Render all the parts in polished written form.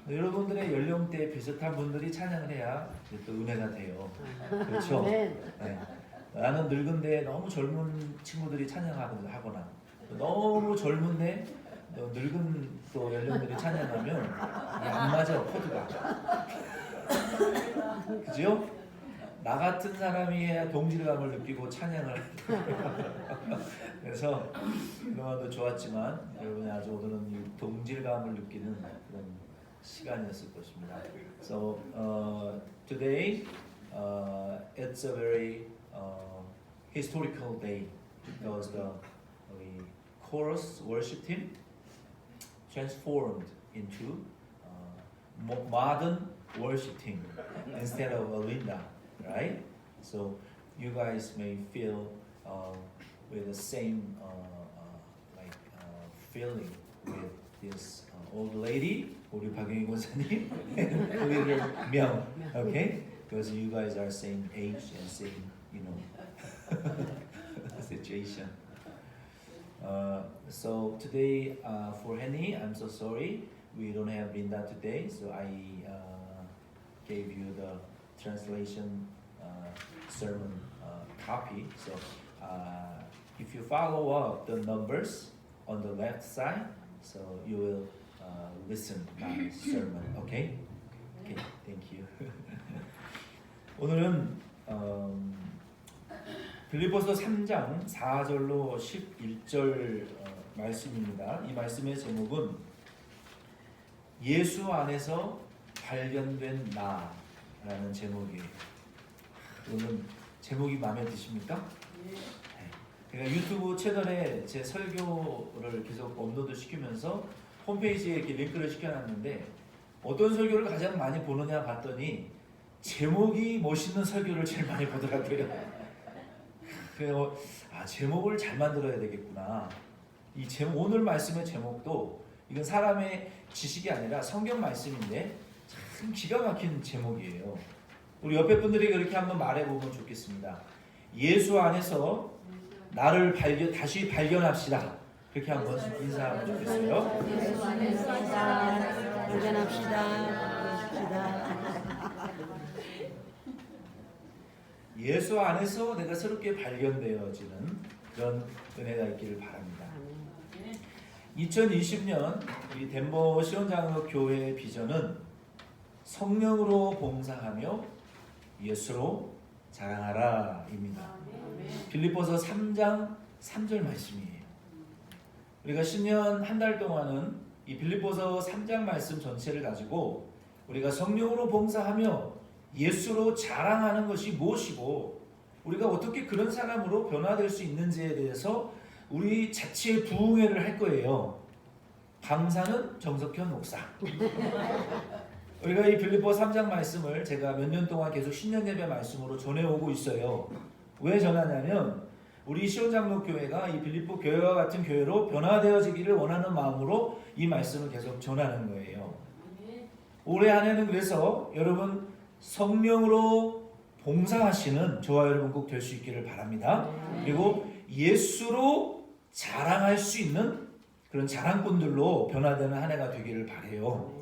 여러분들의 연령대 비슷한 분들이 찬양을 해야 또 은혜가 돼요. 그렇죠? 네. 나는 늙은데 너무 젊은 친구들이 찬양하거나 너무 젊은데 늙은 또 연령들이 찬양하면 이게 안 맞아, 코드가. 그죠? 나 같은 사람이 해야 동질감을 느끼고 찬양을 그래서 그동안도 좋았지만 여러분이 아주 오늘은 동질감을 느끼는 그런 시간이었을 것입니다. So today it's a very historical day because the chorus worship team transformed into modern worship team instead of Linda, right? So you guys may feel with the same feeling with this old lady, 우리 박영희 권사님, 우리를 명, okay? Because you guys are same age and same, situation. So today for Henny, I'm so sorry we don't have Linda today. So I gave you the translation sermon copy. So if you follow up the numbers on the left side, so you will listen my sermon. Okay? Okay. Thank you. 오늘은 빌립보서 3장 4절로 11절 말씀입니다. 이 말씀의 제목은 예수 안에서 발견된 나라는 제목이에요. 여러분 제목이 마음에 드십니까? 네. 제가 유튜브 채널에 제 설교를 계속 업로드 시키면서 홈페이지에 이렇게 링크를 시켜놨는데 어떤 설교를 가장 많이 보느냐 봤더니 제목이 멋있는 설교를 제일 많이 보더라고요. 그래서 제목을 잘 만들어야 되겠구나. 이 제목, 오늘 말씀의 제목도 이건 사람의 지식이 아니라 성경 말씀인데 참 기가 막힌 제목이에요. 우리 옆에 분들이 그렇게 한번 말해보면 좋겠습니다. 예수 안에서 나를 다시 발견합시다. 그렇게 한번 인사하면 좋겠어요. 예수 안에서 발견합시다. 예수 안에서 내가 새롭게 발견되어지는 그런 은혜가 있기를 바랍니다. 2020년 우리 덴버 시온장로 교회의 비전은 성령으로 봉사하며 예수로 자랑하라입니다. 빌립보서 3장 3절 말씀이에요. 우리가 신년 한 달 동안은 이 빌립보서 3장 말씀 전체를 가지고 우리가 성령으로 봉사하며 예수로 자랑하는 것이 무엇이고 우리가 어떻게 그런 사람으로 변화될 수 있는지에 대해서 우리 자체의 부흥회를 할 거예요. 강사는 정석현 목사. 우리가 이 빌립보 3장 말씀을 제가 몇 년 동안 계속 신년 예배 말씀으로 전해오고 있어요. 왜 전하냐면 우리 시온장로교회가 이 빌립보 교회와 같은 교회로 변화되어지기를 원하는 마음으로 이 말씀을 계속 전하는 거예요. 올해 한 해는 그래서 여러분 성령으로 봉사하시는 저와 여러분 꼭 될 수 있기를 바랍니다. 그리고 예수로 자랑할 수 있는 그런 자랑꾼들로 변화되는 한 해가 되기를 바라요.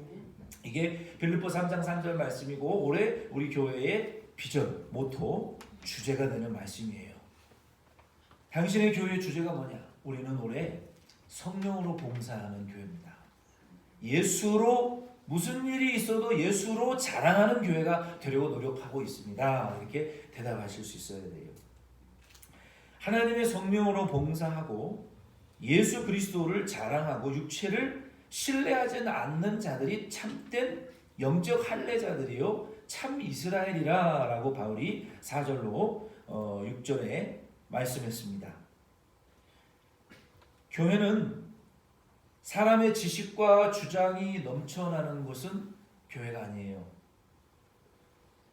이게 빌립보 3장 3절 말씀이고 올해 우리 교회의 비전, 모토, 주제가 되는 말씀이에요. 당신의 교회의 주제가 뭐냐? 우리는 올해 성령으로 봉사하는 교회입니다. 예수로 무슨 일이 있어도 예수로 자랑하는 교회가 되려고 노력하고 있습니다. 이렇게 대답하실 수 있어야 돼요. 하나님의 성령으로 봉사하고 예수 그리스도를 자랑하고 육체를 신뢰하지 않는 자들이 참된 영적 할례자들이요 참 이스라엘이라 라고 바울이 4절로 6절에 말씀했습니다. 교회는 사람의 지식과 주장이 넘쳐나는 곳은 교회가 아니에요.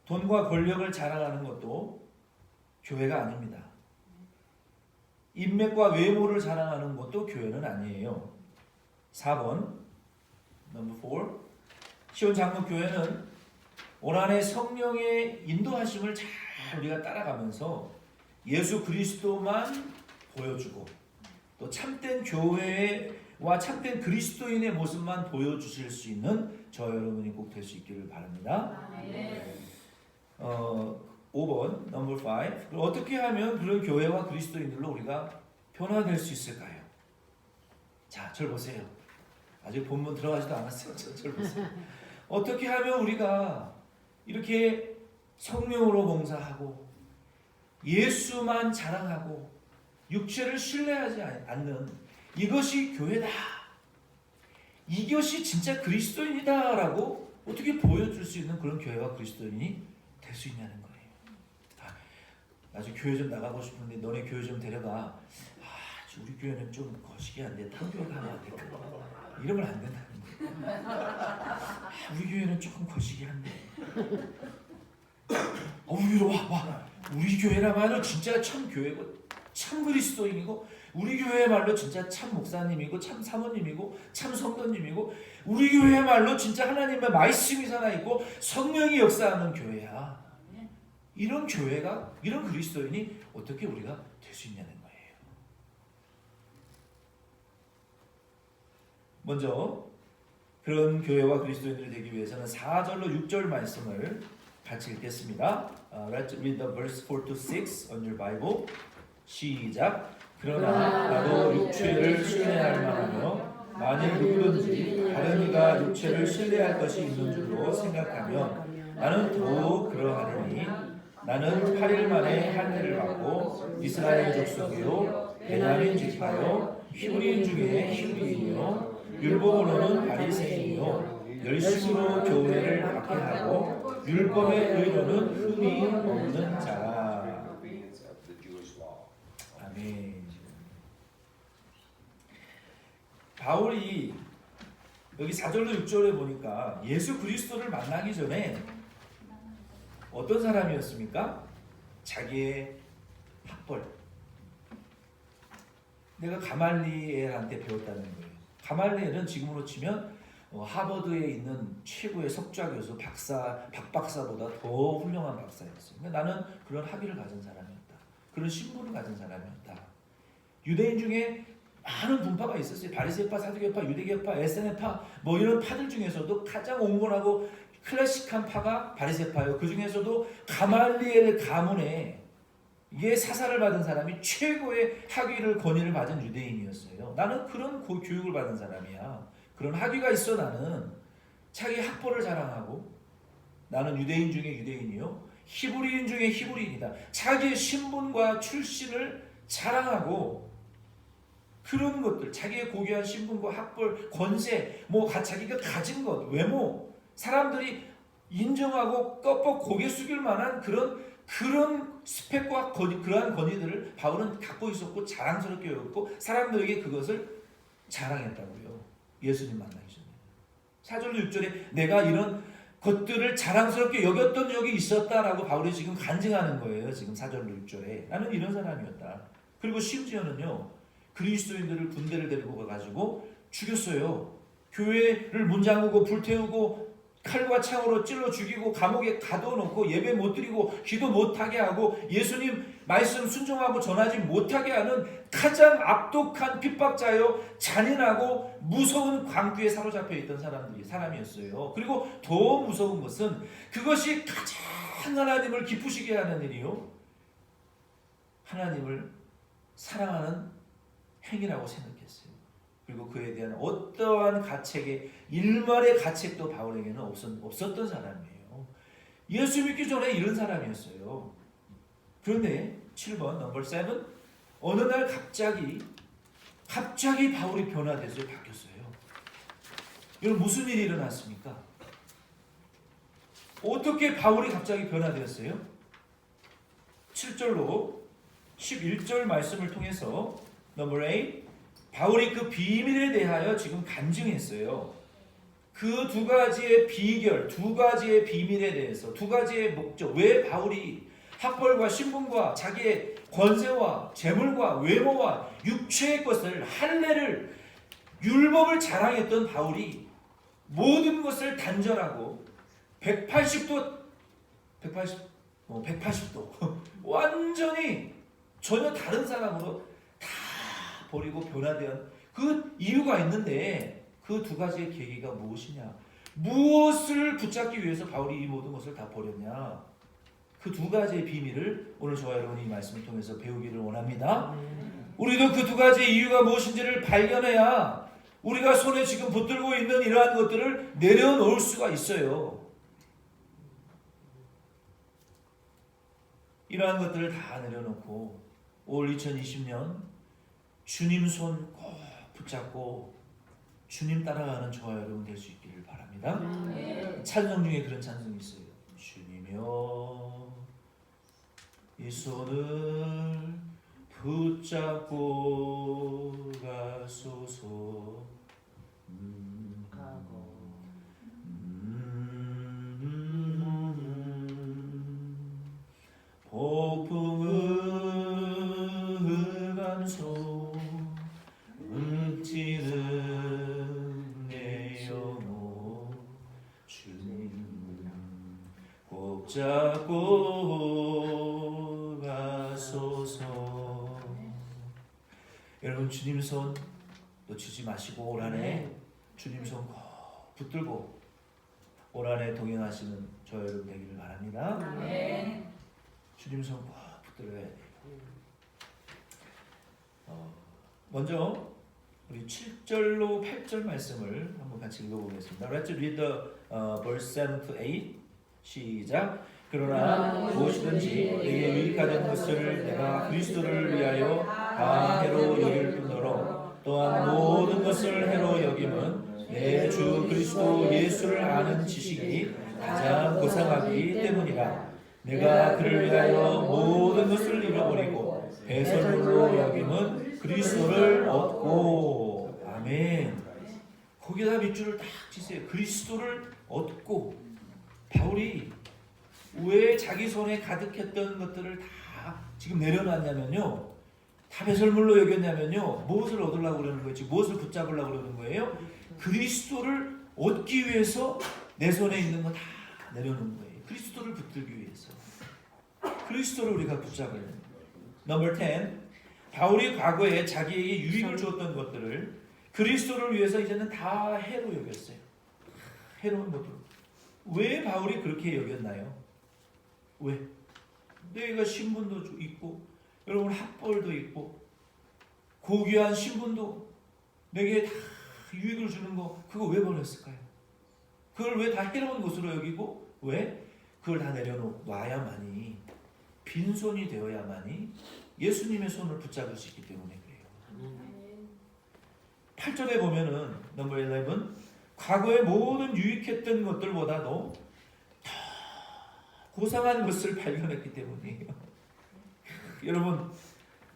돈과 권력을 자랑하는 것도 교회가 아닙니다. 인맥과 외모를 자랑하는 것도 교회는 아니에요. 4번 넘버 4 시온장로교회는 올 한해 성령의 인도하심을 잘 우리가 따라가면서 예수 그리스도만 보여주고 또 참된 교회와 참된 그리스도인의 모습만 보여주실 수 있는 저 여러분이 꼭 될 수 있기를 바랍니다. 5번 넘버 5. 어떻게 하면 그런 교회와 그리스도인들로 우리가 변화될 수 있을까요? 자, 절 보세요. 아직 본문 들어가지도 않았어요. 절 보세요. 어떻게 하면 우리가 이렇게 성령으로 봉사하고 예수만 자랑하고 육체를 신뢰하지 않는 이것이 교회다, 이것이 진짜 그리스도인이다라고 어떻게 보여줄 수 있는 그런 교회와 그리스도인이 될 수 있냐는 거예요. 나중에 교회 좀 나가고 싶은데 너네 교회 좀 데려가. 우리 교회는 좀 거시기 한데 다른 교회 가면 안 될까? 이러면 안 된다는 거예요. 우리 교회는 조금 거시기 한데. 우리로 와. 우리 교회라말로 진짜 참 교회고 참 그리스도인이고 우리 교회야말로 진짜 참 목사님이고 참 사모님이고 참 성도님이고 우리 교회야말로 진짜 하나님의 말씀이 살아있고 성령이 역사하는 교회야. 이런 교회가, 이런 그리스도인이 어떻게 우리가 될 수 있냐는 거예요. 먼저 그런 교회와 그리스도인들이 되기 위해서는 4절로 6절 말씀을 같이 읽겠습니다. Let's read the verse 4 to 6 on your Bible. 시작. 그러나 나도 육체를 신뢰할 만하며 만일 누구든지 다른 이가 육체를 신뢰할 것이 있는 줄로 생각하면 나는 더욱 그러하리니 나는 8일 만에 한 해를 받고 이스라엘 족속이요 베냐민 지파요 히브리인 중에 히브리인이요 율법으로는 바리새인이요 열심으로 교회를 박해하고 율법의 의로는 흠이 없는 자라. 아멘. 바울이 여기 4절로 6절에 보니까 예수 그리스도를 만나기 전에 어떤 사람이었습니까? 자기의 학벌. 내가 가말리엘한테 배웠다는 거예요. 가말리엘은 지금으로 치면 하버드에 있는 최고의 석좌 교수 박박사보다 더 훌륭한 박사였어요. 근데 나는 그런 학위를 가진 사람이었다. 그런 신분을 가진 사람이었다. 유대인 중에 많은 분파가 있었어요. 바리새파, 사두개파, 유대교파, 에세네파 뭐 이런 파들 중에서도 가장 온건하고 클래식한 파가 바리새파예요. 그 중에서도 가말리엘 가문에 이게 사사를 받은 사람이 최고의 학위를 권위를 받은 유대인이었어요. 나는 그런 교육을 받은 사람이야. 그런 학위가 있어. 나는 자기 학벌을 자랑하고 나는 유대인 중에 유대인이요 히브리인 중에 히브리인이다. 자기의 신분과 출신을 자랑하고 그런 것들, 자기의 고귀한 신분과 학벌, 권세, 자기가 가진 것, 외모, 사람들이 인정하고 껍벅 고개 숙일 만한 그런 스펙과 그러한 권위들을 바울은 갖고 있었고 자랑스럽게 여겼고 사람들에게 그것을 자랑했다고요. 예수님 만나기 전에. 4절로 6절에 내가 이런 것들을 자랑스럽게 여겼던 적이 있었다라고 바울이 지금 간증하는 거예요. 지금 4절로 6절에. 나는 이런 사람이었다. 그리고 심지어는요. 그리스도인들을 군대를 데리고 가가지고 죽였어요. 교회를 문 잠그고 불태우고 칼과 창으로 찔러 죽이고 감옥에 가둬놓고 예배 못 드리고 기도 못하게 하고 예수님 말씀 순종하고 전하지 못하게 하는 가장 악독한 핍박자요 잔인하고 무서운 광기에 사로잡혀 있던 사람이었어요. 그리고 더 무서운 것은 그것이 가장 하나님을 기쁘시게 하는 일이요 하나님을 사랑하는 행위라고 생각했어요. 그리고 그에 대한 어떠한 가책의 일말의 가책도 바울에게는 없었던 사람이에요. 예수 믿기 전에 이런 사람이었어요. 그런데 7번 넘버 7 어느 날 갑자기 바울이 변화돼서 바뀌었어요. 여러분 무슨 일이 일어났습니까? 어떻게 바울이 갑자기 변화되었어요? 7절로 11절 말씀을 통해서 넘버 8 바울이 그 비밀에 대하여 지금 간증했어요. 그 두 가지의 비결, 두 가지의 비밀에 대해서, 두 가지의 목적, 왜 바울이 학벌과 신분과 자기의 권세와 재물과 외모와 육체의 것을 할례를 율법을 자랑했던 바울이 모든 것을 단절하고 180도 완전히 전혀 다른 사람으로 다 버리고 변화된 그 이유가 있는데 그 두 가지의 계기가 무엇이냐? 무엇을 붙잡기 위해서 바울이 이 모든 것을 다 버렸냐? 그 두 가지의 비밀을 오늘 저와 여러분이 이 말씀을 통해서 배우기를 원합니다. 우리도 그 두 가지의 이유가 무엇인지를 발견해야 우리가 손에 지금 붙들고 있는 이러한 것들을 내려놓을 수가 있어요. 이러한 것들을 다 내려놓고 올 2020년 주님 손 꼭 붙잡고 주님 따라가는 저와 여러분 될 수 있기를 바랍니다. 찬송 중에 그런 찬송이 있어요. 주님여 이 손을 붙잡고 가소서. 폭풍을 감소 움찌는 내 영혼 주님 꼭 잡고 가소서. 여러분 주님 손 놓치지 마시고 올 한해 주님 손 꼭 붙들고 올 한해 동행하시는 저 여러분 되기를 바랍니다. 주님 손 꼭 붙들어야 돼요. 먼저 우리 7절로 8절 말씀을 한번 같이 읽어보겠습니다. Let's read the verse 7 to 8. 시작. 그러나 무엇이든지 내게 유익하던 것을 내가 그리스도를 위하여 다 해로 여길 뿐더러 또한 모든 것을 해로 여김은 내 주 그리스도 예수를 아는 지식이 가장 고상하기 때문이라. 내가 그를 위하여 모든 것을 잃어버리고 배설물로 여김은 그리스도를 얻고. 아멘. 거기다 밑줄을 딱 치세요. 그리스도를 얻고. 바울이 왜 자기 손에 가득했던 것들을 다 지금 내려놨냐면요, 다 배설물로 여겼냐면요, 무엇을 얻으려고 그러는 거예요? 지금 무엇을 붙잡으려고 그러는 거예요? 그리스도를 얻기 위해서 내 손에 있는 거 다 내려놓은 거예요. 그리스도를 붙들기 위해서. 그리스도를 우리가 붙잡아야 됩니다. 넘버 10. 바울이 과거에 자기에게 유익을 주었던 것들을 그리스도를 위해서 이제는 다 해로 여겼어요. 해로운 것들. 왜 바울이 그렇게 여겼나요? 왜? 내가 신분도 있고 여러분 학벌도 있고 고귀한 신분도 내게 다 유익을 주는 거, 그거 왜 버렸을까요? 그걸 왜 다 해로운 것으로 여기고, 왜? 그걸 다 내려놔야만이, 빈손이 되어야만이 예수님의 손을 붙잡을 수 있기 때문에 그래요. 8절에 보면은 넘버 11, 과거의 모든 유익했던 것들보다도 더 고상한 것을 발견했기 때문이에요. 여러분,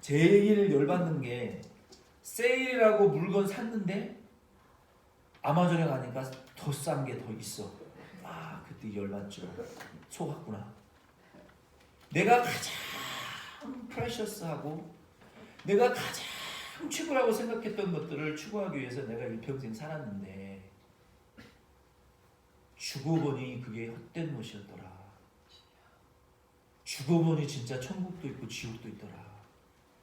제일 열받는 게 세일이라고 물건 샀는데 아마존에 가니까 더 싼 게 더 있어. 아, 그때 열받죠. 속았구나. 내가 가장 프레셔스하고 내가 가장 최고라고 생각했던 것들을 추구하기 위해서 내가 일평생 살았는데 죽어 보니 그게 헛된 것이었더라. 죽어 보니 진짜 천국도 있고 지옥도 있더라.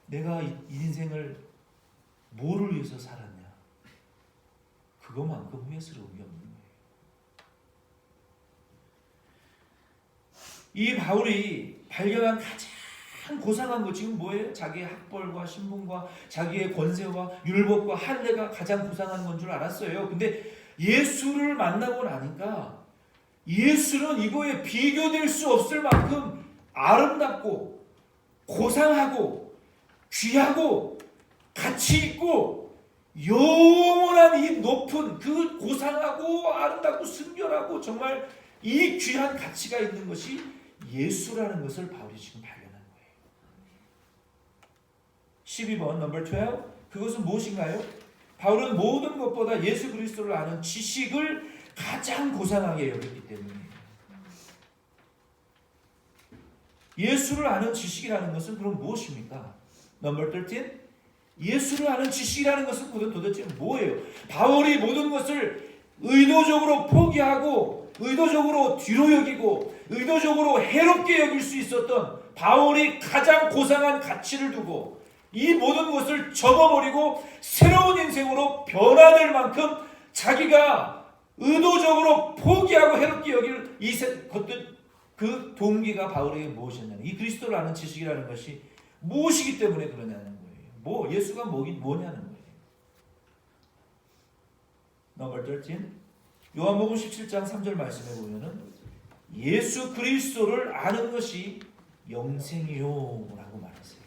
내가 이 인생을 뭐를 위해서 살았냐? 그것만큼 후회스러운 게 없는 거예요. 이 바울이 발견한 가장 고상한 것 지금 뭐예요? 자기의 학벌과 신분과 자기의 권세와 율법과 할례가 가장 고상한 건 줄 알았어요. 근데 예수를 만나고 나니까 예수는 이거에 비교될 수 없을 만큼 아름답고 고상하고 귀하고 가치 있고 영원한 이 높은 그 고상하고 아름답고 순결하고 정말 이 귀한 가치가 있는 것이 예수라는 것을 바울이 지금 발견한 거예요. 12번 넘버 12. 그것은 무엇인가요? 바울은 모든 것보다 예수 그리스도를 아는 지식을 가장 고상하게 여겼기 때문이에요. 예수를 아는 지식이라는 것은 그럼 무엇입니까? 넘버 13. 예수를 아는 지식이라는 것은 도대체 뭐예요? 바울이 모든 것을 의도적으로 포기하고 의도적으로 뒤로 여기고 의도적으로 해롭게 여길 수 있었던 바울이 가장 고상한 가치를 두고 이 모든 것을 접어버리고 새로운 인생으로 변화될 만큼 자기가 의도적으로 포기하고 해롭게 여길 그 동기가 바울에게 무엇이었냐? 이 그리스도를 아는 지식이라는 것이 무엇이기 때문에 그러냐는 거예요. 예수가 뭐냐는 거예요. 넘버 13. 요한복음 17장 3절 말씀에 보면은 예수 그리스도를 아는 것이 영생이요 라고 말했어요.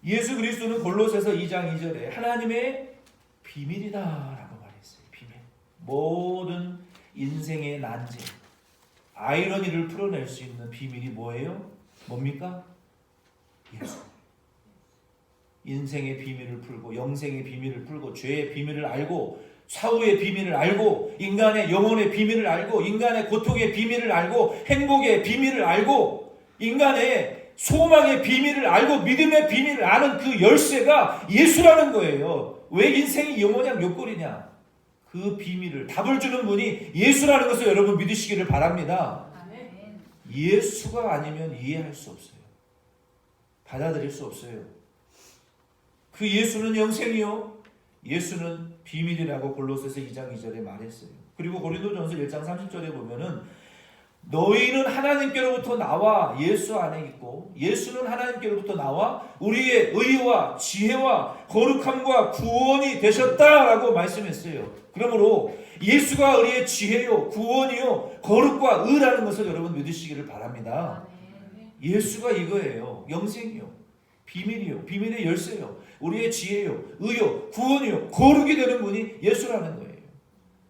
예수 그리스도는 골로새서 2장 2절에 하나님의 비밀이다 라고 말했어요. 비밀. 모든 인생의 난제, 아이러니를 풀어낼 수 있는 비밀이 뭐예요? 뭡니까? 예수. 인생의 비밀을 풀고 영생의 비밀을 풀고 죄의 비밀을 알고 사후의 비밀을 알고 인간의 영혼의 비밀을 알고 인간의 고통의 비밀을 알고 행복의 비밀을 알고 인간의 소망의 비밀을 알고 믿음의 비밀을 아는 그 열쇠가 예수라는 거예요. 왜 인생이 영원한 욕골이냐? 그 비밀을 답을 주는 분이 예수라는 것을 여러분 믿으시기를 바랍니다. 예수가 아니면 이해할 수 없어요. 받아들일 수 없어요. 그 예수는 영생이요 예수는 비밀이라고 골로새서 2장 2절에 말했어요. 그리고 고린도전서 1장 30절에 보면은 너희는 하나님께로부터 나와 예수 안에 있고 예수는 하나님께로부터 나와 우리의 의와 지혜와 거룩함과 구원이 되셨다라고 말씀했어요. 그러므로 예수가 우리의 지혜요 구원이요 거룩과 의라는 것을 여러분 믿으시기를 바랍니다. 예수가 이거예요. 영생이요 비밀이요 비밀의 열쇠요 우리의 지혜요 의요 구원이요 거룩이 되는 분이 예수라는 거예요.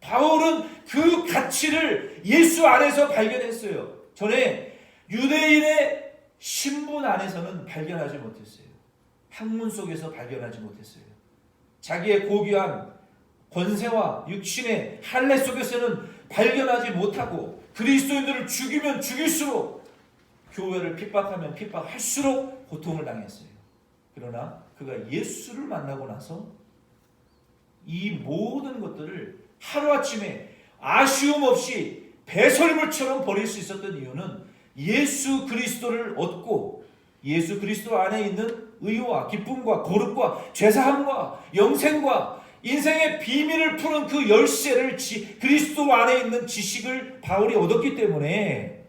바울은 그 가치를 예수 안에서 발견했어요. 전에 유대인의 신분 안에서는 발견하지 못했어요. 학문 속에서 발견하지 못했어요. 자기의 고귀한 권세와 육신의 할례 속에서는 발견하지 못하고 그리스도인들을 죽이면 죽일수록 교회를 핍박하면 핍박할수록 고통을 당했어요. 그러나 그가 예수를 만나고 나서 이 모든 것들을 하루아침에 아쉬움 없이 배설물처럼 버릴 수 있었던 이유는 예수 그리스도를 얻고 예수 그리스도 안에 있는 의와 기쁨과 거룩과 죄사함과 영생과 인생의 비밀을 푸는 그 열쇠를 그리스도 안에 있는 지식을 바울이 얻었기 때문에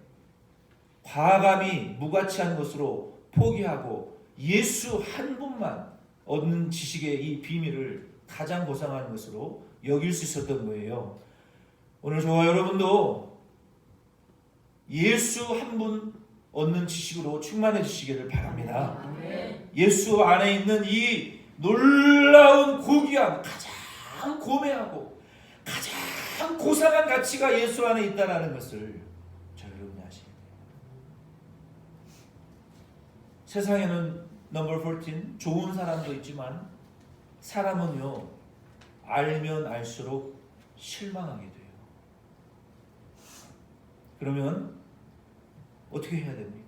과감히 무가치한 것으로 포기하고 예수 한 분만 얻는 지식의 이 비밀을 가장 고상한 것으로 여길 수 있었던 거예요. 오늘 저와 여러분도 예수 한 분 얻는 지식으로 충만해지시기를 바랍니다. 예수 안에 있는 이 놀라운 고귀한 가장 고매하고 가장 고상한 가치가 예수 안에 있다는 것을 저 여러분이 아셔야 돼요. 세상에는 넘버 14 좋은 사람도 있지만 사람은요 알면 알수록 실망하게 돼요. 그러면 어떻게 해야 됩니까?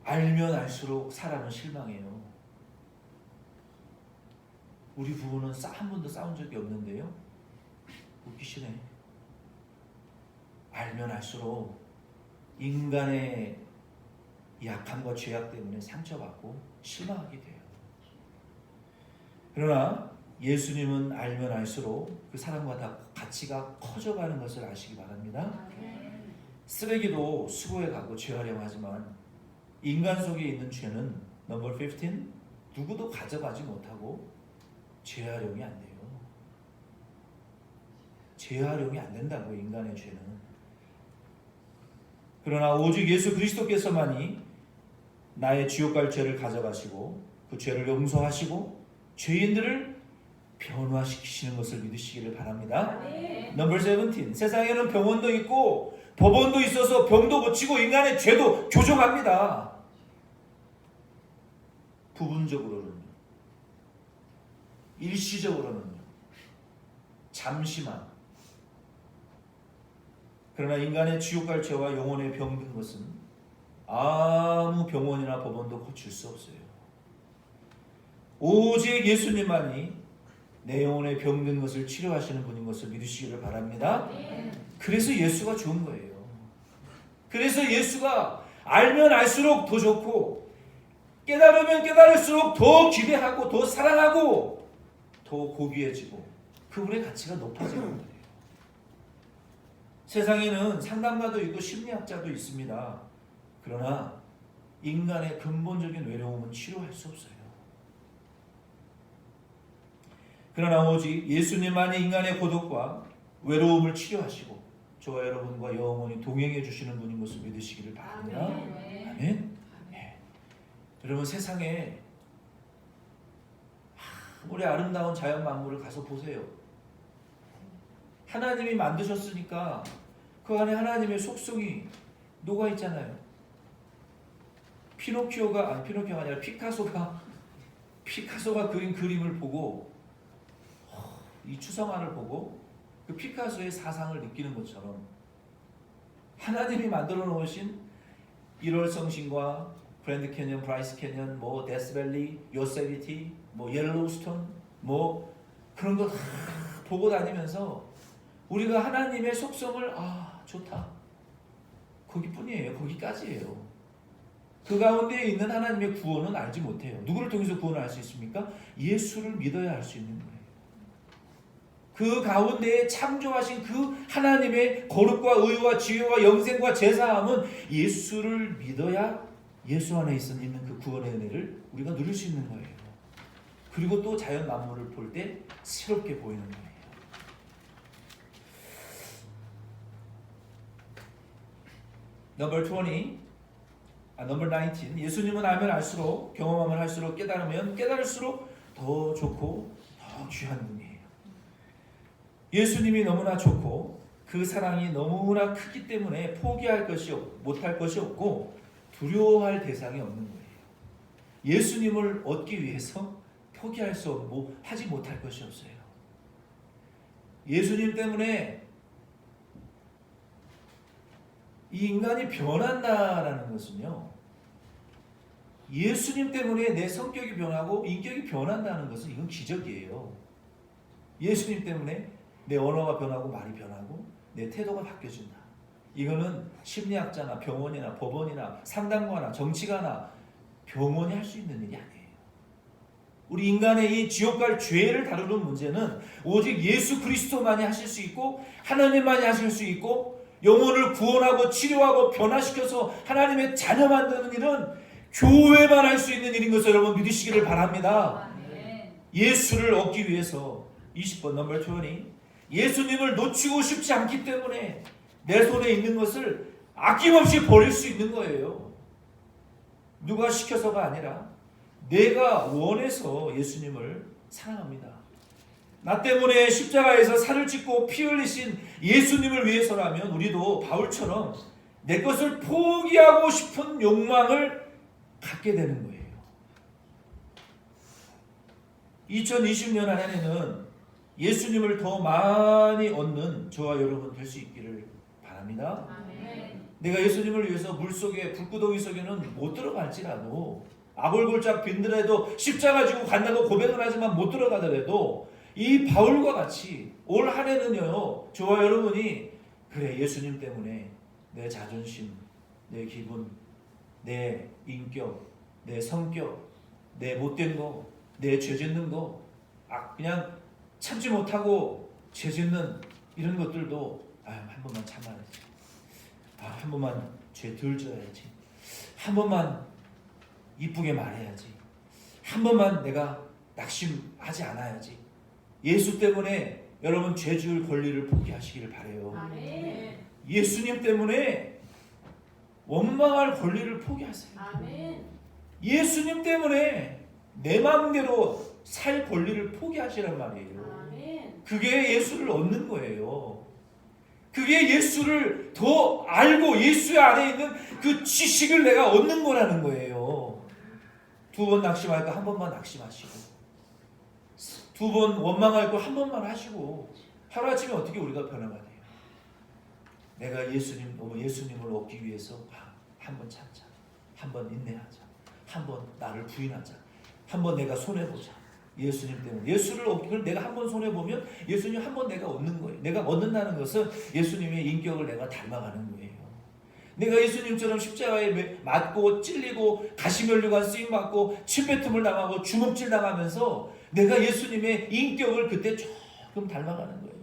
알면 알수록 사람은 실망해요. 우리 부부는 한 번도 싸운 적이 없는데요. 웃기시네. 알면 알수록 인간의 약함과 죄악 때문에 상처받고 실망하게 돼요. 그러나 예수님은 알면 알수록 그 사람과 다 가치가 커져가는 것을 아시기 바랍니다. 쓰레기도 수거해 가고 재활용하지만 인간 속에 있는 죄는 넘버 15 누구도 가져가지 못하고 재활용이 안 돼요. 재활용이 안 된다고 인간의 죄는. 그러나 오직 예수 그리스도께서만이 나의 지옥 갈 죄를 가져가시고 그 죄를 용서하시고 죄인들을 변화시키시는 것을 믿으시기를 바랍니다. 넘버 17 세상에는 병원도 있고 법원도 있어서 병도 고치고 인간의 죄도 교정합니다. 부분적으로는요. 일시적으로는요. 잠시만. 그러나 인간의 지옥 갈 죄와 영혼의 병든 것은 아무 병원이나 법원도 고칠 수 없어요. 오직 예수님만이 내 영혼의 병든 것을 치료하시는 분인 것을 믿으시기를 바랍니다. 그래서 예수가 좋은 거예요. 그래서 예수가 알면 알수록 더 좋고 깨달으면 깨달을수록 더 기대하고 더 사랑하고 더 고귀해지고 그분의 가치가 높아지는 거예요. 세상에는 상담가도 있고 심리학자도 있습니다. 그러나 인간의 근본적인 외로움은 치료할 수 없어요. 그러나 오직 예수님만이 인간의 고독과 외로움을 치료하시고 저와 여러분과 영원히 동행해 주시는 분인 것을 믿으시기를 바랍니다. 아멘. 네. 여러분 세상에 우리 아름다운 자연 만물을 가서 보세요. 하나님이 만드셨으니까 그 안에 하나님의 속성이 녹아 있잖아요. 피노키오가 아니라 피카소가 그린 그림을 보고 이 추성안을 보고 그 피카소의 사상을 느끼는 것처럼 하나님이 만들어 놓으신 1월 성신과 그랜드 캐년, 브라이스 캐년, 뭐 데스밸리, 요세미티, 뭐 옐로우스톤, 뭐 그런 거 보고 다니면서 우리가 하나님의 속성을 좋다. 거기뿐이에요. 거기까지예요. 그 가운데 있는 하나님의 구원은 알지 못해요. 누구를 통해서 구원을 알 수 있습니까? 예수를 믿어야 알 수 있는 거예요. 그 가운데에 창조하신 그 하나님의 거룩과 의와 지혜와 영생과 제사함은 예수를 믿어야 예수 안에 있는 그 구원의 은혜를 우리가 누릴 수 있는 거예요. 그리고 또 자연 만물을 볼 때 새롭게 보이는 거예요. 넘버 19. 예수님은 알면 알수록, 경험하면 할수록, 깨달으면 깨달을수록 더 좋고 더 귀한 분이에요. 예수님이 너무나 좋고 그 사랑이 너무나 크기 때문에 못할 것이 없고 두려워할 대상이 없는 거예요. 예수님을 얻기 위해서 포기할 수 없고 하지 못할 것이 없어요. 예수님 때문에 이 인간이 변한다라는 것은요, 예수님 때문에 내 성격이 변하고 인격이 변한다는 것은 이건 기적이에요. 예수님 때문에 내 언어가 변하고 말이 변하고 내 태도가 바뀌어진다. 이거는 심리학자나 병원이나 법원이나 상담가나 정치가나 병원이 할 수 있는 일이 아니에요. 우리 인간의 이 지옥 갈 죄를 다루는 문제는 오직 예수 그리스도만이 하실 수 있고 하나님만이 하실 수 있고 영혼을 구원하고 치료하고 변화시켜서 하나님의 자녀 만드는 일은 교회만 할 수 있는 일인 것을 여러분 믿으시기를 바랍니다. 예수를 얻기 위해서 20번 넘버 20 예수님을 놓치고 싶지 않기 때문에 내 손에 있는 것을 아낌없이 버릴 수 있는 거예요. 누가 시켜서가 아니라 내가 원해서 예수님을 사랑합니다. 나 때문에 십자가에서 살을 찢고 피 흘리신 예수님을 위해서라면 우리도 바울처럼 내 것을 포기하고 싶은 욕망을 갖게 되는 거예요. 2020년 한 해는 예수님을 더 많이 얻는 저와 여러분 될 수 있기를 바랍니다. 아멘. 내가 예수님을 위해서 물속에 불구덩이 속에는 못 들어갈지라도 아골골짝 빈들에도 십자가 지고 간다고 고백은 하지만 못 들어가더라도 이 바울과 같이 올 한 해는요 저와 여러분이 그래 예수님 때문에 내 자존심, 내 기분, 내 인격, 내 성격, 내 못된 거, 내 죄 짓는 거 그냥 참지 못하고 죄 짓는 이런 것들도 한 번만 참아야지. 한 번만 죄 덜 져야지. 한 번만 이쁘게 말해야지. 한 번만 내가 낙심하지 않아야지. 예수 때문에 여러분 죄 지을 권리를 포기하시기를 바라요. 아멘. 예수님 때문에 원망할 권리를 포기하세요. 아멘. 예수님 때문에 내 마음대로 살 권리를 포기하시란 말이에요. 아멘. 그게 예수를 얻는 거예요. 그게 예수를 더 알고 예수 안에 있는 그 지식을 내가 얻는 거라는 거예요. 2번 낙심할 거 한 번만 낙심하시고 2번 원망할 거 한 번만 하시고 하루아침에 어떻게 우리가 변화가 돼요? 내가 예수님을 얻기 위해서 한 번 참자. 한 번 인내하자. 한 번 나를 부인하자. 한 번 내가 손해보자. 예수님 때문에 예수를 얻기를 내가 한 번 손해보면 예수님 한 번 내가 얻는 거예요. 내가 얻는다는 것은 예수님의 인격을 내가 닮아가는 거예요. 내가 예수님처럼 십자가에 맞고 찔리고 가시면류관 쓰임받고 침뱉음을 당하고 주먹질 당하면서 내가 예수님의 인격을 그때 조금 닮아가는 거예요.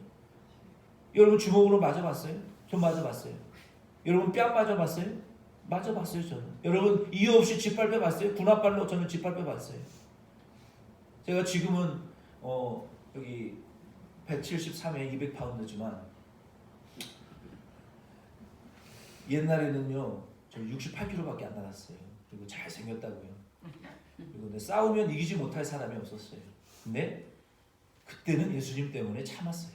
여러분 주먹으로 맞아봤어요? 전 맞아봤어요. 여러분 뺨 맞아봤어요? 맞아봤어요 저는. 여러분 이유 없이 짓밟혀 봤어요? 군합발로 저는 짓밟혀 봤어요. 제가 지금은 여기 173에 200파운드지만 옛날에는요 저 68kg밖에 안 나갔어요. 그리고 잘생겼다고요. 그리고 싸우면 이기지 못할 사람이 없었어요. 근데 그때는 예수님 때문에 참았어요.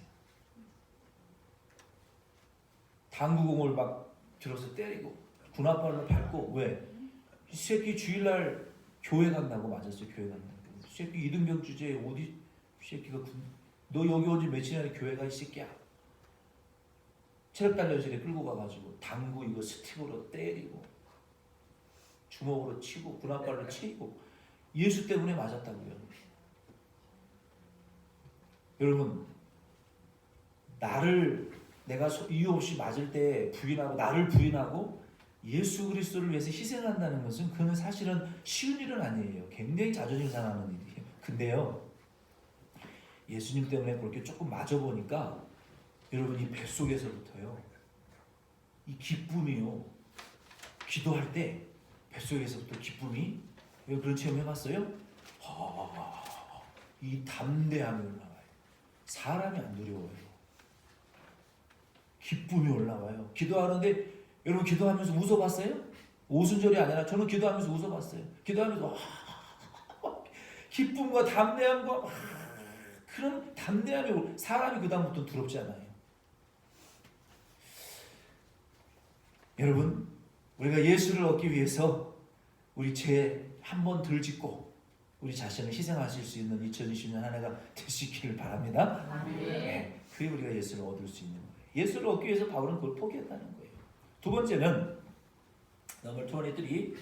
당구공을 막 들어서 때리고 군합발로 밟고 왜? 이 새끼 주일날 교회 간다고 맞았어요. 교회 간다고. 이 새끼 이등병 주제에 어디 이 새끼가 너 여기 온 지 며칠이나 교회 가 이 새끼야. 체력단련실에 끌고 가가지고 당구 이거 스틱으로 때리고 주먹으로 치고 군합발로 치고 예수 때문에 맞았다고요. 여러분 나를 내가 이유 없이 맞을 때 부인하고 나를 부인하고 예수 그리스도를 위해서 희생한다는 것은 그는 사실은 쉬운 일은 아니에요. 굉장히 자존심 상하는 일이에요. 근데요 예수님 때문에 그렇게 조금 맞아보니까 여러분 이 뱃속에서부터요 이 기쁨이요 기도할 때 뱃속에서부터 기쁨이 그런 체험 해봤어요? 이 담대함이 올라와요. 사람이 안 두려워요. 기쁨이 올라와요. 기도하는데 여러분 기도하면서 웃어봤어요? 오순절이 아니라 저는 기도하면서 웃어봤어요. 기도하면서 기쁨과 담대함과 그런 담대함이 사람이 그 다음부터 두렵지 않아요. 여러분 우리가 예수를 얻기 위해서 우리 죄 한 번 덜 짓고 우리 자신을 희생하실 수 있는 2020년 한 해가 되시기를 바랍니다. 네, 그게 우리가 예수를 얻을 수 있는 거예요. 예수를 얻기 위해서 바울은 그걸 포기했다는 거예요. 두 번째는 넘버 23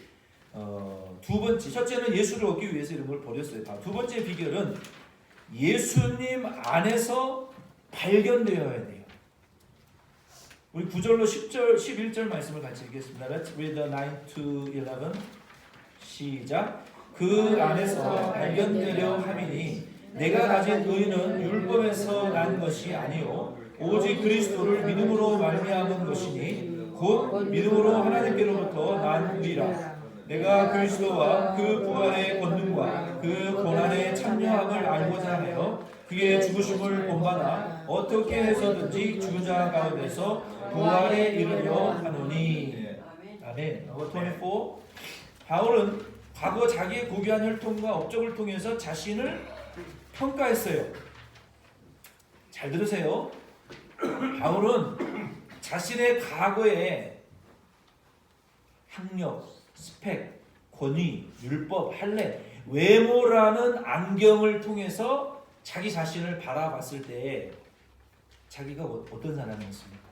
두 번째 첫째는 예수를 얻기 위해서 이런 걸 버렸어요. 두 번째 비결은 예수님 안에서 발견되어야 돼요. 우리 9절로 10절, 11절 말씀을 같이 읽겠습니다. Let's read the 9 to 11. 시작. 그 안에서 발견되려 함이니 내가 가진 의는 율법에서 난 것이 아니요 오직 그리스도를 믿음으로 말미암은 것이니 곧 믿음으로 하나님께로부터 난 의라. 내가 그리스도와 그 부활의 권능과 그 고난의 참여함을 알고자 하여 그의 죽으심을 본받아 어떻게 해서든지 죽은 자 가운데서 부활에 이르려 하노니. 아멘. 24. 바울은 과거 자기의 고귀한 혈통과 업적을 통해서 자신을 평가했어요. 잘 들으세요. 바울은 자신의 과거의 학력, 스펙, 권위, 율법, 할례, 외모라는 안경을 통해서 자기 자신을 바라봤을 때 자기가 어떤 사람이었습니까?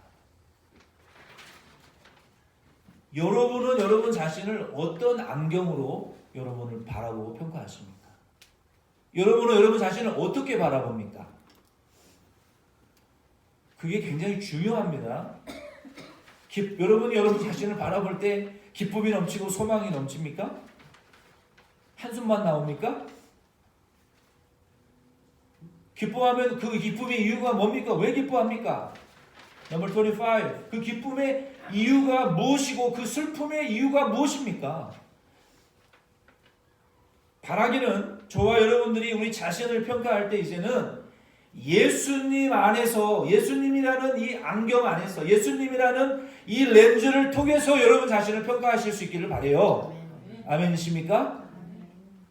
여러분은 여러분 자신을 어떤 안경으로 여러분을 바라보고 평가하십니까? 여러분은 여러분 자신을 어떻게 바라봅니까? 그게 굉장히 중요합니다. 여러분이 여러분 자신을 바라볼 때 기쁨이 넘치고 소망이 넘칩니까? 한숨만 나옵니까? 기뻐하면 그 기쁨의 이유가 뭡니까? 왜 기뻐합니까? 넘버 25. 그 기쁨의 이유가 무엇이고 그 슬픔의 이유가 무엇입니까? 바라기는 저와 여러분들이 우리 자신을 평가할 때 이제는 예수님 안에서 예수님이라는 이 안경 안에서 예수님이라는 이 렌즈를 통해서 여러분 자신을 평가하실 수 있기를 바라요. 아멘이십니까?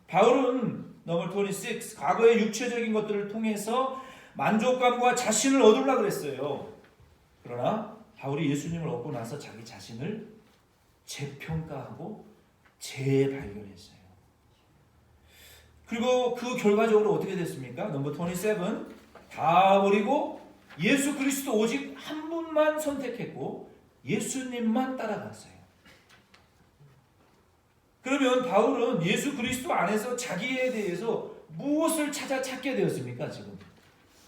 바울은 넘버 26 과거의 육체적인 것들을 통해서 만족감과 자신을 얻으려고 그랬어요. 그러나 바울이 예수님을 얻고 나서 자기 자신을 재평가하고 재발견했어요. 그리고 그 결과적으로 어떻게 됐습니까? 넘버 27 다 버리고 예수 그리스도 오직 한 분만 선택했고 예수님만 따라갔어요. 그러면 바울은 예수 그리스도 안에서 자기에 대해서 무엇을 찾게 되었습니까? 지금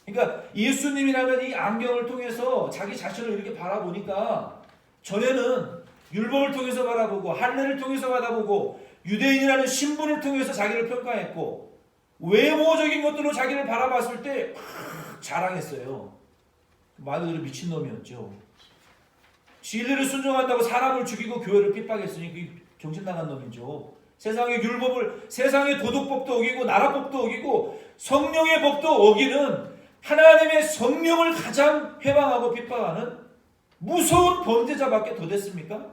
그러니까 예수님이라는 이 안경을 통해서 자기 자신을 이렇게 바라보니까 전에는 율법을 통해서 바라보고 할례를 통해서 바라보고 유대인이라는 신분을 통해서 자기를 평가했고 외모적인 것들로 자기를 바라봤을 때 자랑했어요. 말 그대로 미친놈이었죠. 진리를 순종한다고 사람을 죽이고 교회를 핍박했으니 그게 정신 나간 놈이죠. 세상의 율법을, 세상의 도덕법도 어기고 나라법도 어기고 성령의 법도 어기는 하나님의 성령을 가장 회방하고 핍박하는 무서운 범죄자밖에 더 됐습니까?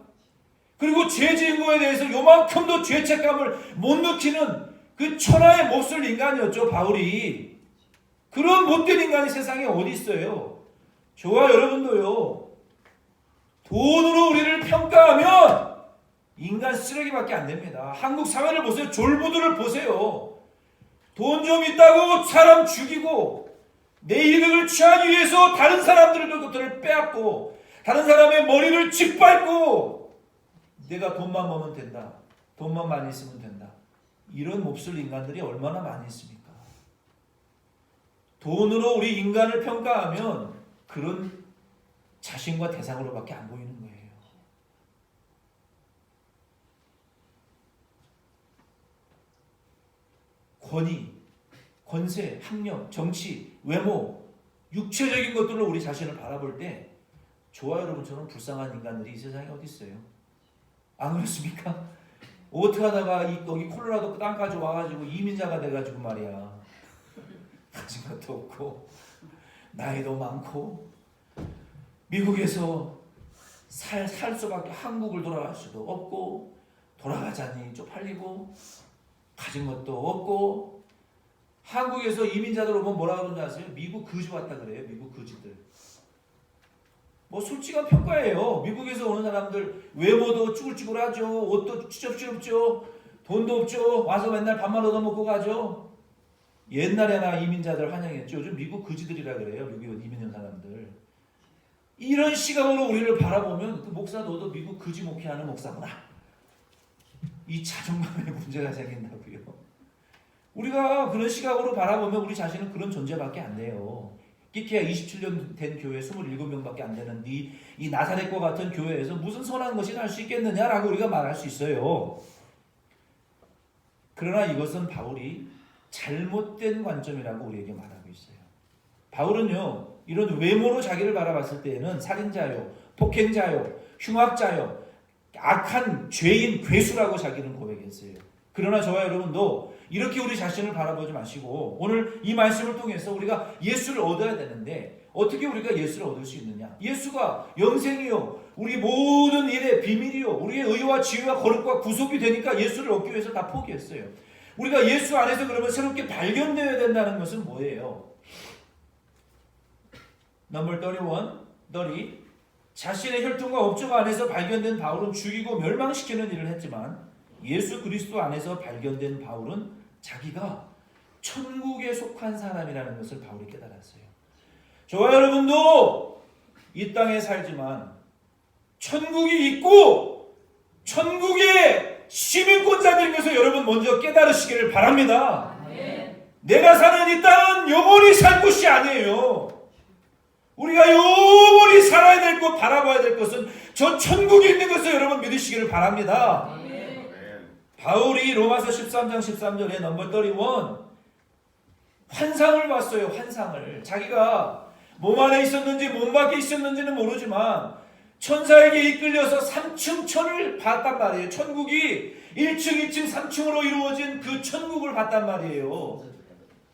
그리고 죄 지은 거에 대해서 요만큼도 죄책감을 못 느끼는 그 천하의 몹쓸 인간이었죠, 바울이. 그런 못된 인간이 세상에 어디 있어요? 저와 여러분도요, 돈으로 우리를 평가하면 인간 쓰레기밖에 안 됩니다. 한국 사회를 보세요. 졸부들을 보세요. 돈 좀 있다고 사람 죽이고 내 이득을 취하기 위해서 다른 사람들의 것들을 빼앗고 다른 사람의 머리를 짓밟고 내가 돈만 벌면 된다. 돈만 많이 있으면 된다. 이런 몹쓸 인간들이 얼마나 많이 있습니까? 돈으로 우리 인간을 평가하면 그런 자신과 대상으로밖에 안 보이는 거예요. 권위, 권세, 학력, 정치, 외모, 육체적인 것들로 우리 자신을 바라볼 때 저와 여러분처럼 불쌍한 인간들이 이 세상에 어디 있어요? 안 그렇습니까? 어떻게 하다가 여기 콜로라도 땅까지 와가지고 이민자가 돼가지고 말이야. 가진 것도 없고 나이도 많고 미국에서 살 수밖에 한국을 돌아갈 수도 없고 돌아가자니 쪽팔리고 가진 것도 없고 한국에서 이민자들 오면 뭐라 그러는지 아세요? 미국 거지 왔다 그래요. 미국 거지들. 뭐 솔직한 평가예요. 미국에서 오는 사람들 외모도 쭈글쭈글하죠. 옷도 쭈접쭈접죠. 돈도 없죠. 와서 맨날 밥만 얻어먹고 가죠. 옛날에나 이민자들 환영했죠. 요즘 미국 거지들이라 그래요. 미국 이민 온 사람들. 이런 시각으로 우리를 바라보면 그 목사 너도 미국 거지 목회하는 목사구나. 이 자존감에 문제가 생긴다고요. 우리가 그런 시각으로 바라보면 우리 자신은 그런 존재밖에 안 돼요. 끼케야 27년 된 교회 27명밖에 안 되는 이 나사렛과 같은 교회에서 무슨 선한 것이 날 수 있겠느냐라고 우리가 말할 수 있어요. 그러나 이것은 바울이 잘못된 관점이라고 우리에게 말하고 있어요. 바울은요, 이런 외모로 자기를 바라봤을 때에는 살인자요, 폭행자요, 흉악자요, 악한 죄인, 괴수라고 자기는 고백했어요. 그러나 저와 여러분도 이렇게 우리 자신을 바라보지 마시고 오늘 이 말씀을 통해서 우리가 예수를 얻어야 되는데 어떻게 우리가 예수를 얻을 수 있느냐? 예수가 영생이요, 우리 모든 일의 비밀이요, 우리의 의와 지혜와 거룩과 구속이 되니까 예수를 얻기 위해서 다 포기했어요. 우리가 예수 안에서 그러면 새롭게 발견되어야 된다는 것은 뭐예요? 넘버 30 자신의 혈통과 업적 안에서 발견된 바울은 죽이고 멸망시키는 일을 했지만 예수 그리스도 안에서 발견된 바울은 자기가 천국에 속한 사람이라는 것을 바울이 깨달았어요. 저와 여러분도 이 땅에 살지만 천국이 있고 천국의 시민권자들인 것을 여러분 먼저 깨달으시기를 바랍니다. 내가 사는 이 땅은 영원히 살 곳이 아니에요. 우리가 영원히 살아야 될 것, 바라봐야 될 것은 저 천국에 있는 것을 여러분 믿으시기를 바랍니다. 바울이 로마서 13장 13절에 넘버 31 환상을 봤어요. 환상을. 자기가 몸 안에 있었는지 몸 밖에 있었는지는 모르지만 천사에게 이끌려서 3층 천을 봤단 말이에요. 천국이 1층, 2층, 3층으로 이루어진 그 천국을 봤단 말이에요.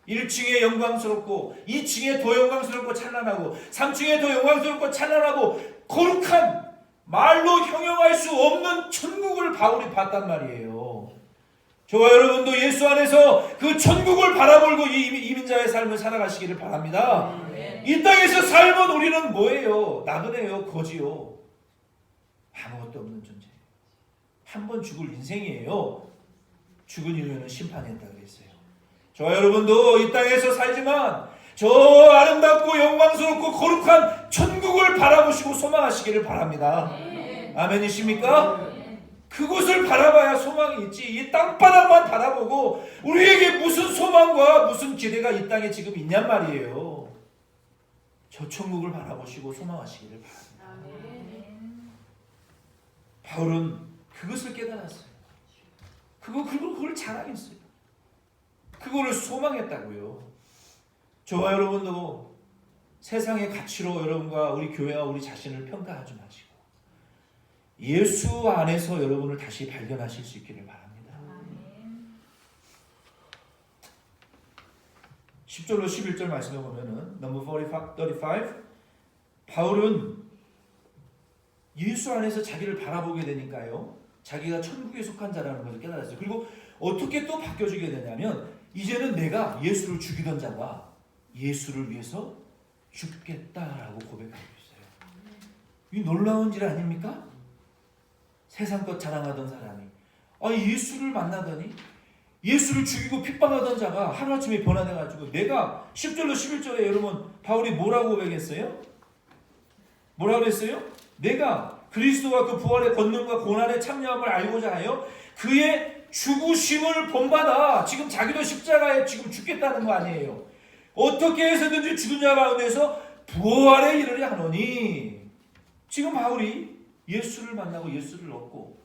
1층에 영광스럽고 2층에 더 영광스럽고 찬란하고 3층에 더 영광스럽고 찬란하고 거룩한 말로 형용할 수 없는 천국을 바울이 봤단 말이에요. 저와 여러분도 예수 안에서 그 천국을 바라보고 이 이민자의 삶을 살아가시기를 바랍니다. 이 땅에서 살면 우리는 뭐예요? 나그네요, 거지요. 아무것도 없는 존재. 한 번 죽을 인생이에요. 죽은 이후에는 심판이 있다고 그랬어요. 저와 여러분도 이 땅에서 살지만 저 아름답고 영광스럽고 거룩한 천국을 바라보시고 소망하시기를 바랍니다. 아멘이십니까? 그곳을 바라봐야 소망이 있지. 이 땅바닥만 바라보고 우리에게 무슨 소망과 무슨 기대가 이 땅에 지금 있냔 말이에요. 저 천국을 바라보시고 소망하시기를 바랍니다. 바울은 그것을 깨달았어요. 그걸 자랑했어요. 그거를 소망했다고요. 저와 여러분도 세상의 가치로 여러분과 우리 교회와 우리 자신을 평가하지 마시고 예수 안에서 여러분을 다시 발견하실 수 있기를 바랍니다. 10절로 11절 말씀에 보면은 넘버 35 바울은 예수 안에서 자기를 바라보게 되니까요. 자기가 천국에 속한 자라는 것을 깨달았어요. 그리고 어떻게 또 바뀌어지게 되냐면 이제는 내가 예수를 죽이던 자가 예수를 위해서 죽겠다라고 고백하고 있어요. 이 놀라운 일 아닙니까? 세상껏 자랑하던 사람이 예수를 만나더니 예수를 죽이고 핍박하던 자가 하루아침에 변화돼가지고 내가 10절로 11절에 여러분 바울이 뭐라고 고백했어요? 뭐라고 했어요? 내가 그리스도와 그 부활의 권능과 고난에 참여함을 알고자 하여 그의 죽으심을 본받아 지금 자기도 십자가에 지금 죽겠다는 거 아니에요. 어떻게 해서든지 죽은 자 가운데서 부활에 이르려 하노니 지금 바울이 예수를 만나고 예수를 얻고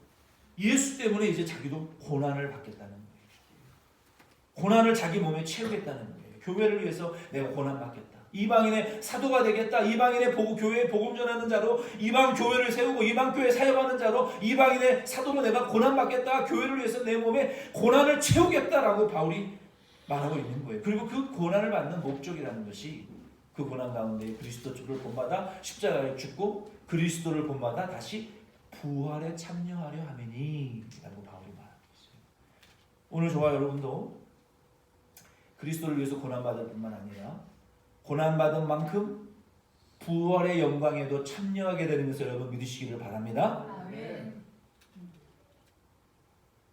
예수 때문에 이제 자기도 고난을 받겠다는 거예요. 고난을 자기 몸에 채우겠다는 거예요. 교회를 위해서 내가 고난 받겠다. 이방인의 사도가 되겠다. 이방인의 교회에 복음 전하는 자로 이방 교회를 세우고 이방 교회 사역하는 자로 이방인의 사도로 내가 고난 받겠다. 교회를 위해서 내 몸에 고난을 채우겠다라고 바울이 말하고 있는 거예요. 그리고 그 고난을 받는 목적이라는 것이 그 고난 가운데 그리스도를 본받아 십자가에 죽고 그리스도를 본받아 다시 부활에 참여하려 함이니 라고 바울이 말하고 있어요. 오늘 저와 여러분도 그리스도를 위해서 고난받을 뿐만 아니라 고난받은 만큼 부활의 영광에도 참여하게 되는 것을 여러분 믿으시기를 바랍니다. 아멘.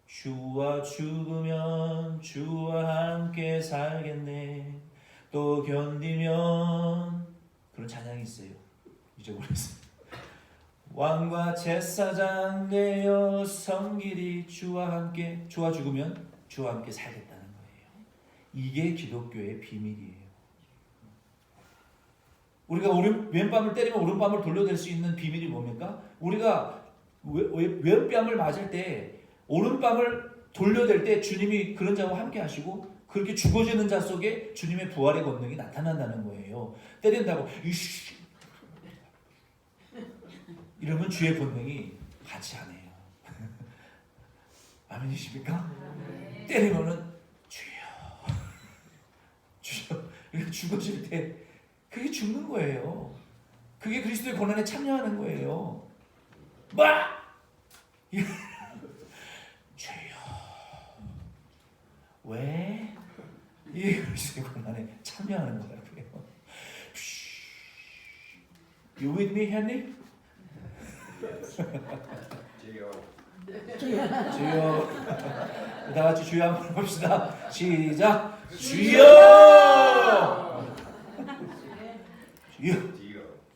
주와 죽으면 주와 함께 살겠네 또 견디면 그런 찬양이 있어요. 잊어버렸어요. 왕과 제사장 되어 섬기리 주와 함께 주와 죽으면 주와 함께 살겠다는 거예요. 이게 기독교의 비밀이에요. 우리가 왼뺨을 때리면 오른뺨을 돌려댈 수 있는 비밀이 뭡니까? 우리가 왼뺨을 맞을 때 오른뺨을 돌려댈 때 주님이 그런 자와 함께 하시고 그렇게 죽어지는 자 속에 주님의 부활의 권능이 나타난다는 거예요. 때린다고 이러면 주의 본능이 같이 안 해요. 아멘이십니까? 때리면은 주여 주여 이렇게 죽어질 때 그게 죽는 거예요. 그게 그리스도의 고난에 참여하는 거예요. 주여 왜? 이게 그리스도의 고난에 참여하는 거라고요. You with me, Henry? 주여 다 같이 주여 한번 해봅시다. 시작. 주여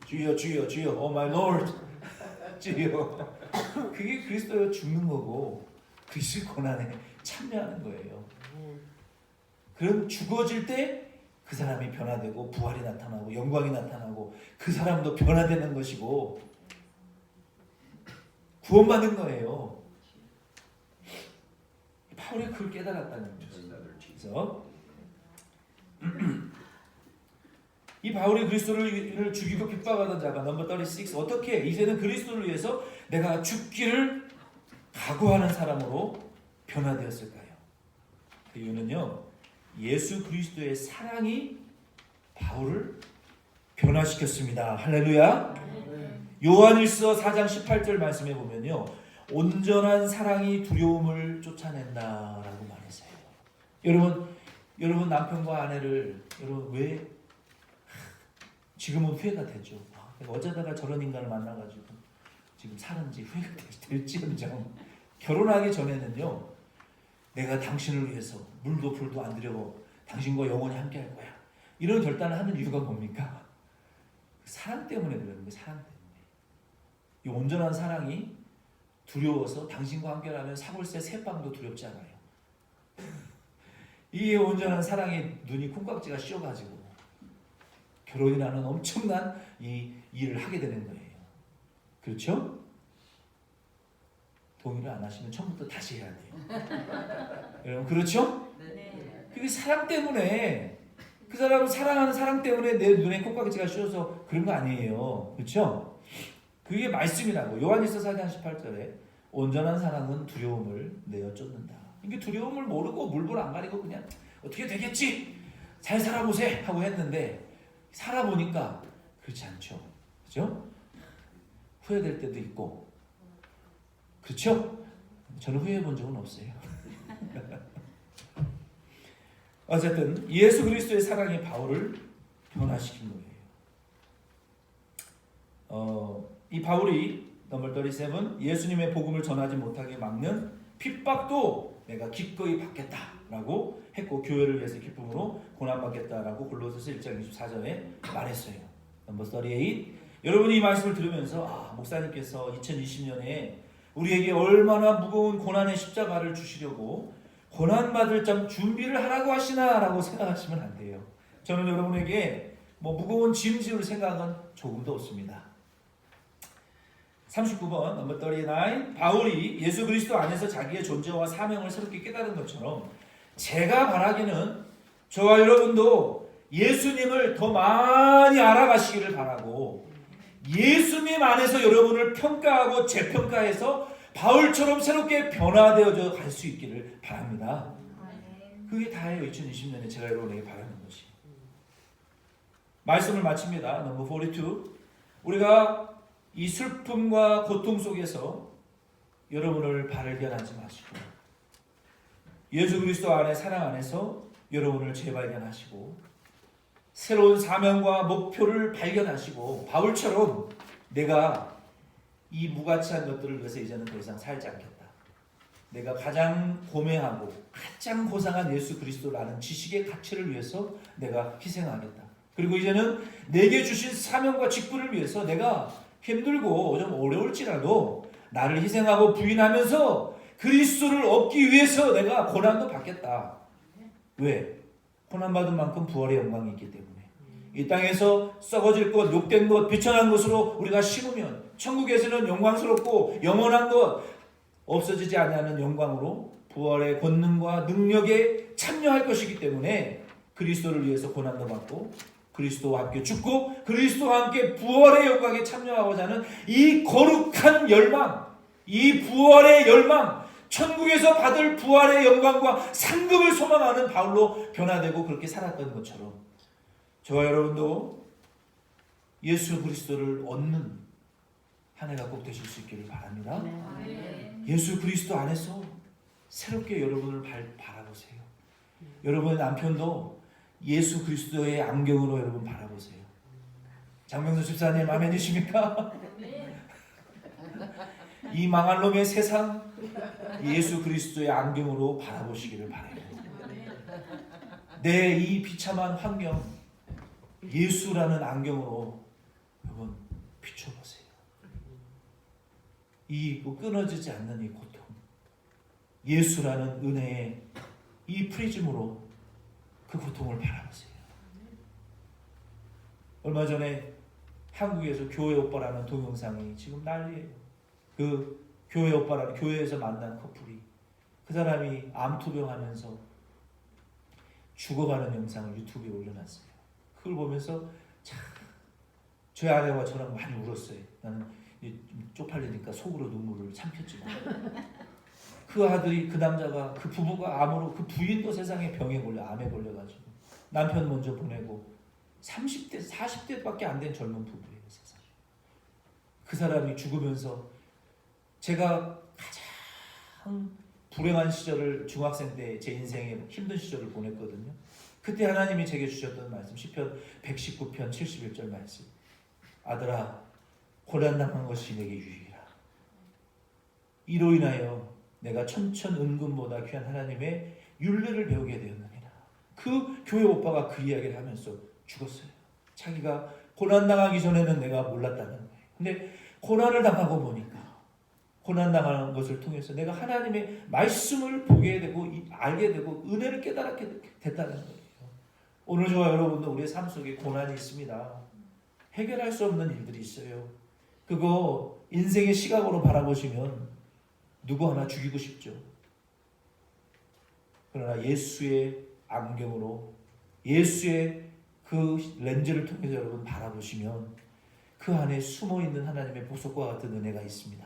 주여 Oh my Lord 주여. 그게 그리스도가 죽는 거고 그리스도의 고난에 참여하는 거예요. 그럼 죽어질 때 그 사람이 변화되고 부활이 나타나고 영광이 나타나고 그 사람도 변화되는 것이고 구원받는 거예요. 바울이 그걸 깨달았다는 거죠. 그래서 이 바울이 그리스도를 죽이고 핍박하던 자가 넘버 36 어떻게 이제는 그리스도를 위해서 내가 죽기를 각오하는 사람으로 변화되었을까요? 그 이유는요. 예수 그리스도의 사랑이 바울을 변화시켰습니다. 할렐루야. 요한일서 4장 18절 말씀에 보면요. 온전한 사랑이 두려움을 쫓아낸다라고 말했어요. 여러분 남편과 아내를 여러분 왜 지금은 후회가 되죠. 내가 어쩌다가 저런 인간을 만나가지고 지금 사는지 후회가 될지언정 결혼하기 전에는요. 내가 당신을 위해서 물도 불도 안 들여고 당신과 영원히 함께 할 거야. 이런 결단을 하는 이유가 뭡니까? 사랑 때문에 그러는 거예요. 사랑 때문에. 이 온전한 사랑이 두려워서 당신과 함께라면 사골새 새빵도 두렵지 않아요. 이 온전한 사랑에 눈이 콩깍지가 씌어가지고 결혼이라는 엄청난 이 일을 하게 되는 거예요. 그렇죠? 동의를 안 하시면 처음부터 다시 해야 돼요. 여러분 그렇죠? 네. 그게 사랑 때문에, 그 사람을 사랑하는 사랑 때문에 내 눈에 콩깍지가 씌워서 그런 거 아니에요. 그렇죠? 그게 말씀이라고. 요한일서 4장 18절에 온전한 사랑은 두려움을 내어 쫓는다. 이게 두려움을 모르고 물불 안 가리고 그냥 어떻게 되겠지? 잘 살아보세 하고 했는데 살아보니까 그렇지 않죠. 그렇죠? 후회될 때도 있고. 그렇죠? 저는 후회해 본 적은 없어요. 어쨌든 예수 그리스도의 사랑이 바울을 변화시킨 거예요. 이 바울이 넘버 37 예수님의 복음을 전하지 못하게 막는 핍박도 내가 기꺼이 받겠다라고 했고 교회를 위해서 기쁨으로 고난받겠다라고 골로새서 1장 24절에 말했어요. 넘버 38 여러분이 이 말씀을 들으면서 목사님께서 2020년에 우리에게 얼마나 무거운 고난의 십자가를 주시려고 고난받을 점 준비를 하라고 하시나라고 생각하시면 안 돼요. 저는 여러분에게 무거운 짐 지을 생각은 조금도 없습니다. 39번 넘버 39 바울이 예수 그리스도 안에서 자기의 존재와 사명을 새롭게 깨달은 것처럼 제가 바라기는 저와 여러분도 예수님을 더 많이 알아가시기를 바라고 예수님 안에서 여러분을 평가하고 재평가해서 바울처럼 새롭게 변화되어져 갈 수 있기를 바랍니다. 그게 다예요. 2020년에 제가 여러분에게 바라는 것이. 말씀을 마칩니다. 넘버 42 우리가 이 슬픔과 고통 속에서 여러분을 발견하지 마시고 예수 그리스도 안에 사랑 안에서 여러분을 재발견하시고 새로운 사명과 목표를 발견하시고 바울처럼 내가 이 무가치한 것들을 위해서 이제는 더 이상 살지 않겠다. 내가 가장 고매하고 가장 고상한 예수 그리스도라는 지식의 가치를 위해서 내가 희생하겠다. 그리고 이제는 내게 주신 사명과 직분을 위해서 내가 힘들고 좀 어려울지라도 나를 희생하고 부인하면서 그리스도를 얻기 위해서 내가 고난도 받겠다. 왜? 고난받은 만큼 부활의 영광이 있기 때문에. 이 땅에서 썩어질 것, 욕된 것, 비천한 것으로 우리가 심으면 천국에서는 영광스럽고 영원한 것, 없어지지 아니하는 영광으로 부활의 권능과 능력에 참여할 것이기 때문에 그리스도를 위해서 고난도 받고 그리스도와 함께 죽고 그리스도와 함께 부활의 영광에 참여하고자 하는 이 거룩한 열망, 이 부활의 열망, 천국에서 받을 부활의 영광과 상급을 소망하는 바울로 변화되고 그렇게 살았던 것처럼 저와 여러분도 예수 그리스도를 얻는 한 해가 꼭 되실 수 있기를 바랍니다. 예수 그리스도 안에서 새롭게 여러분을 바라보세요. 여러분의 남편도 예수 그리스도의 안경으로 여러분 바라보세요. 장명수 집사님 아멘이십니까? 이 망할 놈의 세상 예수 그리스도의 안경으로 바라보시기를 바라요. 내 이 비참한 환경 예수라는 안경으로 여러분 비춰보세요. 이 끊어지지 않는 이 고통 예수라는 은혜의 이 프리즘으로 그 고통을 바라보세요. 얼마 전에 한국에서 교회 오빠라는 동영상이 지금 난리예요. 그 교회 오빠라는 교회에서 만난 커플이 그 사람이 암투병하면서 죽어가는 영상을 유튜브에 올려놨어요. 그걸 보면서 참 저희 아내와 저랑 많이 울었어요. 나는 쪽팔리니까 속으로 눈물을 참혔지만 그 아들이 그 남자가 그 부부가 암으로 그 부인도 세상에 병에 걸려 암에 걸려가지고 남편 먼저 보내고 30대 40대밖에 안 된 젊은 부부예요. 세상에. 그 사람이 죽으면서 제가 가장 불행한 시절을 중학생 때 제 인생의 힘든 시절을 보냈거든요. 그때 하나님이 제게 주셨던 말씀 시편 119편 71절 말씀 아들아 고난당한 것이 내게 유익이라. 이로 인하여 내가 천천은금보다 귀한 하나님의 윤례를 배우게 되었느니라. 그 교회 오빠가 그 이야기를 하면서 죽었어요. 자기가 고난당하기 전에는 내가 몰랐다는 거예요. 근데 고난을 당하고 보니까 고난당하는 것을 통해서 내가 하나님의 말씀을 보게 되고 알게 되고 은혜를 깨달게 됐다는 거예요. 오늘 저와 여러분도 우리의 삶 속에 고난이 있습니다. 해결할 수 없는 일들이 있어요. 그거 인생의 시각으로 바라보시면 누구 하나 죽이고 싶죠. 그러나 예수의 안경으로 예수의 그 렌즈를 통해서 여러분 바라보시면 그 안에 숨어있는 하나님의 보석과 같은 은혜가 있습니다.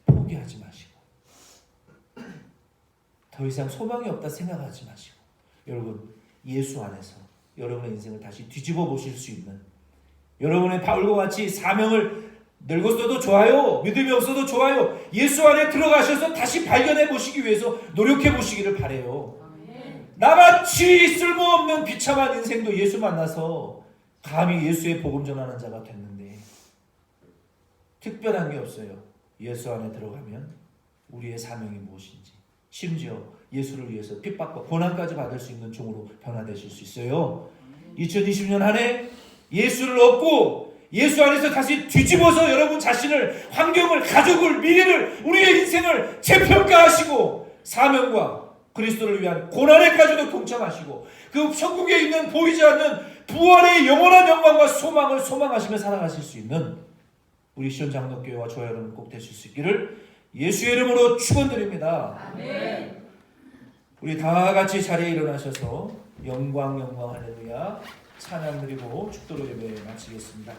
포기하지 마시고 더 이상 소망이 없다 생각하지 마시고 여러분 예수 안에서 여러분의 인생을 다시 뒤집어 보실 수 있는, 여러분의 바울과 같이 사명을 늙었어도 좋아요, 믿음이 없어도 좋아요, 예수 안에 들어가셔서 다시 발견해 보시기 위해서 노력해 보시기를 바라요. 나같이 쓸모없는 비참한 인생도 예수 만나서 감히 예수의 복음 전하는 자가 됐는데 특별한 게 없어요. 예수 안에 들어가면 우리의 사명이 무엇인지, 심지어 예수를 위해서 핍박과 고난까지 받을 수 있는 종으로 변화되실 수 있어요. 2020년 한 해 예수를 얻고 예수 안에서 다시 뒤집어서 여러분 자신을, 환경을, 가족을, 미래를, 우리의 인생을 재평가하시고 사명과 그리스도를 위한 고난에까지도 동참하시고 그 천국에 있는 보이지 않는 부활의 영원한 영광과 소망을 소망하시며 살아가실 수 있는 우리 시온 장로교회와 저와 여러분 꼭 되실 수 있기를 예수의 이름으로 축원드립니다. 아멘. 우리 다 같이 자리에 일어나셔서 영광 영광 할렐루야 찬양 드리고 축도로 예배 마치겠습니다.